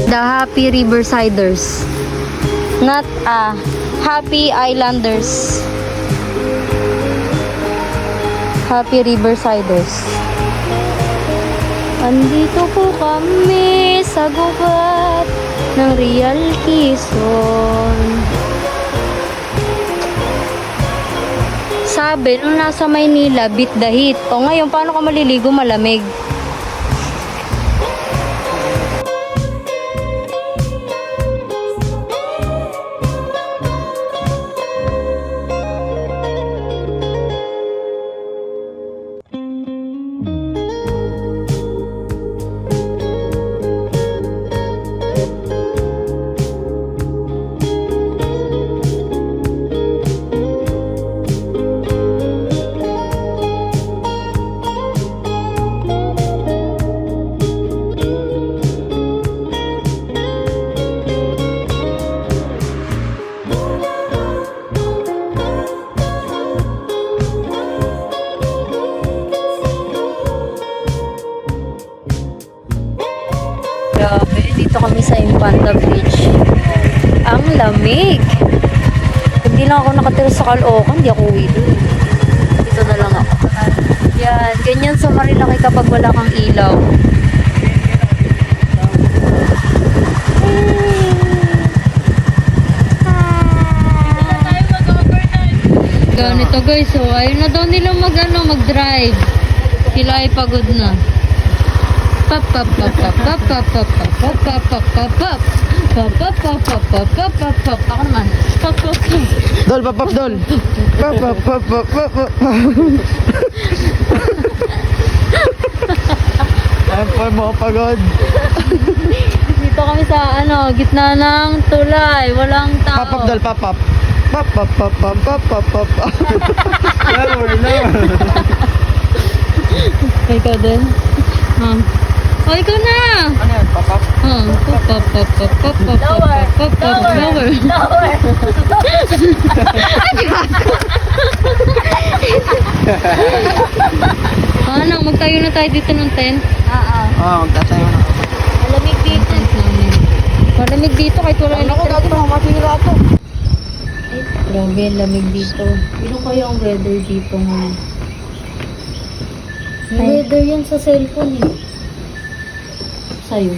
The Happy Riversiders. Not Happy Islanders. Happy Riversiders. Andito po kami sa gubat ng Real Quezon. Sabi, nung nasa Maynila, beat the heat. O ngayon, paano ka maliligo malamig? Grabe, dito kami sa Infanta Bridge. Ang lamig. Hindi lang ako nakatira sa Caloocan, hindi ako uwi doon. Dito na lang ako. Yan, ganyan sa Marilaki kapag wala kang ilaw. Ganito guys, so ayun na daw nila mag-drive. Sila ay pagod na. Pap pap pap pap pap pap pap pap pap pap pap pap pap pap pap pap pap pap pap pap. Ako naman. Pap pap pap. Dol, pap pap dol. Pap pap pap pap pap pap. Ay po mo pagod. Dito kami sa gitna ng tulay, walang tao. Pap pap dol, pap pap. Pap pap pap pap pap pap pap. Lower, lower. Ikaw din? Oh, ikaw na! Ano yan, pap pap? Pap pap pap pap pap pap Lower. pap pap lower. Lower. Ano, magtayo na tayo dito ng tent. Magtatayo na. Malamig dito. Malamig dito kahit wala Ano ko, gago electric. na, matinira ako. Grabe, lamig dito. Ano kaya ang weather dito ngayon? May weather yan sa cellphone eh. Sa'yo.